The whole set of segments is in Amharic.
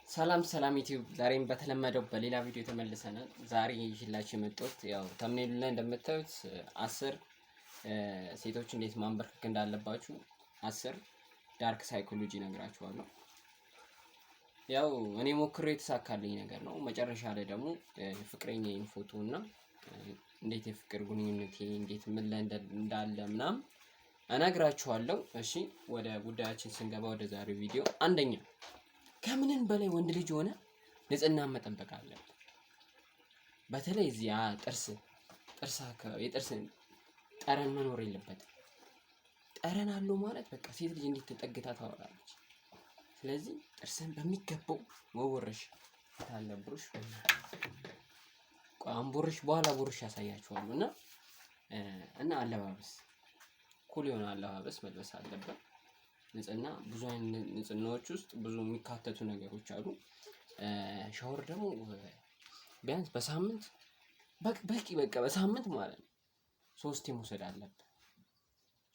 ሰላም ሰላም ዩቲዩብ ዛሬም በተለመደው በሌላ ቪዲዮ ተመልሰናል። ዛሬ ይዤላችሁ የመጣሁት ያው ተምኔሉ ላይ እንደምታዩት 10 ሴቶች እንዴት ማንበርከክ እንዳለባችሁ 10 ዳርክ ሳይኮሎጂ ነግራችኋለሁ። ያው እኔ ሞክሬ የተሳካልኝ ነገር ነው። መጨረሻ ላይ ደግሞ ፍቅረኛዬን ፎቶ እና እንዴት የፍቅር ግንኙነቴ እንዴት ምን ላይ እንዳለ ምናምን እነግራችኋለሁ። እሺ ወደ ጉዳያችን ስንገባ ወደ ዛሬው ቪዲዮ አንደኛ ከምንም በላይ ወንድ ልጅ ሆነ ንጽህናን መጠበቅ አለበት። በተለይ እዚያ የጥርስ ጠረን መኖር የለበትም። ጠረን አለው ማለት በቃ ሴት ልጅ እንዴት ተጠግታ ታወራለች። ስለዚህ ጥርስን በሚገባው መቦረሽ ታለብሩሽ አንቦርሽ በኋላ ቦርሽ ያሳያችኋለሁ። እና አለባበስ ኩል የሆነ አለባበስ መልበስ አለበት። ንጽህና ብዙ አይነት ንጽህናዎች ውስጥ ብዙ የሚካተቱ ነገሮች አሉ። ሻወር ደግሞ ቢያንስ በሳምንት በቃ በሳምንት ማለት ነው 3 መውሰድ አለብህ።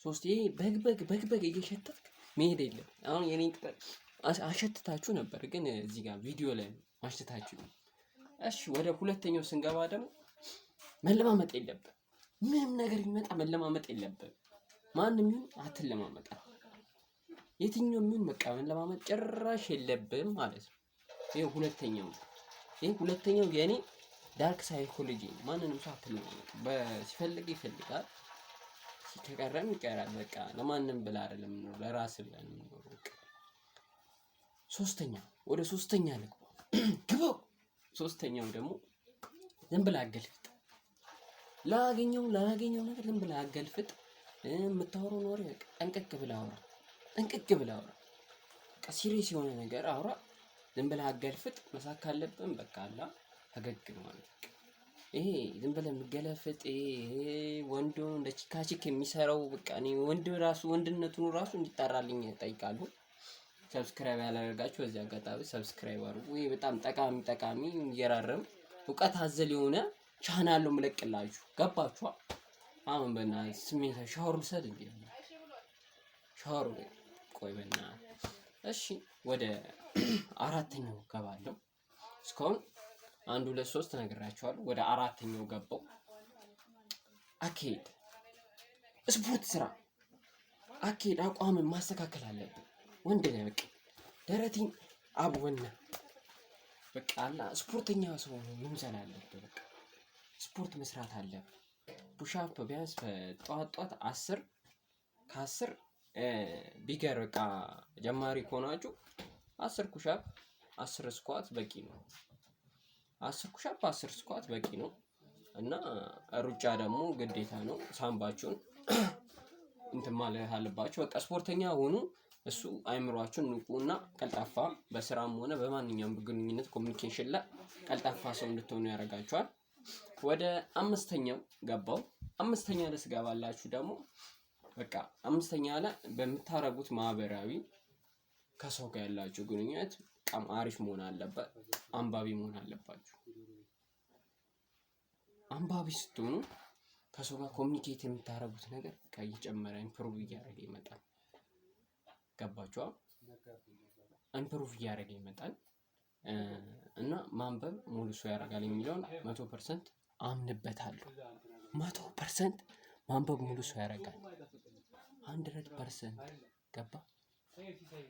3 በግ እየሸተትክ መሄድ የለም። አሁን የኔን ቅጠል አሸትታችሁ ነበር ግን እዚህ ጋር ቪዲዮ ላይ ማሽተታችሁ። እሺ ወደ ሁለተኛው ስንገባ ደግሞ መለማመጥ የለብህ። ምንም ነገር ይመጣ መለማመጥ የለብህ። ማንም ይሁን አትለማመጣ። የትኛውም ይሁን በቃ መለማመጥ ጭራሽ የለብህም ማለት ነው። ይሄ ሁለተኛው የኔ ዳርክ ሳይኮሎጂ። ማንንም ሰው አትለማመጥ። ሲፈልግ ይፈልጋል፣ ከቀረም ይቀራል። በቃ ለማንም ብለህ አይደለም ነው ለራስህ ብለህ ነው። በቃ ወደ ሶስተኛ ግባው። ሶስተኛው ደግሞ ዝም ብለህ አገልፍጥ። ላገኘው ነገር ዝም ብለህ አገልፍጥ። የምታወራው ወሬ በቃ ጠንቀቅ ብለህ አውራ። በቃ ሲሪየስ የሆነ ነገር አውራ። ዝም ብለህ አገልፍጥ። መሳቅ ካለብህም በቃ አላ ፈገግ ማለት ነው። ይሄ ዝም ብለህ የምገለፍጥ ይሄ ወንዱ እንደ ቺካቺክ የሚሰራው በቃ እኔ ወንድነቱን ራሱ እንዲጣራልኝ እጠይቃለሁ። ሰብስክራይብ ያላደረጋችሁ በዚህ አጋጣሚ ሰብስክራይብ አድርጉ። ይሄ በጣም ጠቃሚ እየራረም እውቀት አዘል የሆነ ቻናል ነው የምለቅላችሁ። ገባችኋ? አሁን በእናትህ ስሜት ሻወር ልውሰድ እንዴ? ሻወር ቆይ በእናትህ። እሺ ወደ አራተኛው ገባለሁ። እስካሁን 1 2 3 ነግራችኋለሁ። ወደ አራተኛው ገባው። አካሄድ ስፖርት ስራ። አካሄድ አቋምን ማስተካከል አለብን። ወንድ ነህ በቃ ደረቲን አብወና በቃ አላ ስፖርተኛ ሰው መምሰል አለብህ። በቃ ስፖርት መስራት አለብህ። ፑሻፕ ቢያንስ ጠዋት 10 ከ10 ቢገር በቃ ጀማሪ ከሆናችሁ 10 ኩሻፕ 10 ስኳት በቂ ነው። 10 ኩሻፕ 10 ስኳት በቂ ነው። እና ሩጫ ደግሞ ግዴታ ነው። ሳምባችሁን እንትን ማለት አለባችሁ። በቃ ስፖርተኛ ሆኑ። እሱ አይምሯችሁን ንቁና ቀልጣፋ በስራም ሆነ በማንኛውም ግንኙነት ኮሚኒኬሽን ላይ ቀልጣፋ ሰው እንድትሆኑ ያደርጋችኋል። ወደ አምስተኛው ገባው። አምስተኛ ላይ ስገባላችሁ ደግሞ በቃ አምስተኛ ላይ በምታረጉት ማህበራዊ ከሰው ጋር ያላችሁ ግንኙነት በጣም አሪፍ መሆን አለበት። አንባቢ መሆን አለባችሁ። አንባቢ ስትሆኑ ከሰው ጋር ኮሚኒኬት የምታረጉት ነገር እየጨመረ ኢምፕሩቭ እያደረገ ይመጣል። ገባችኋ? ኢምፕሩቭ እያደረገ ይመጣል። እና ማንበብ ሙሉ ሰው ያደርጋል የሚለውን 100% አምንበታለሁ። 100% ማንበብ ሙሉ ሰው ያደርጋል። 100% ገባ?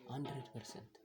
100%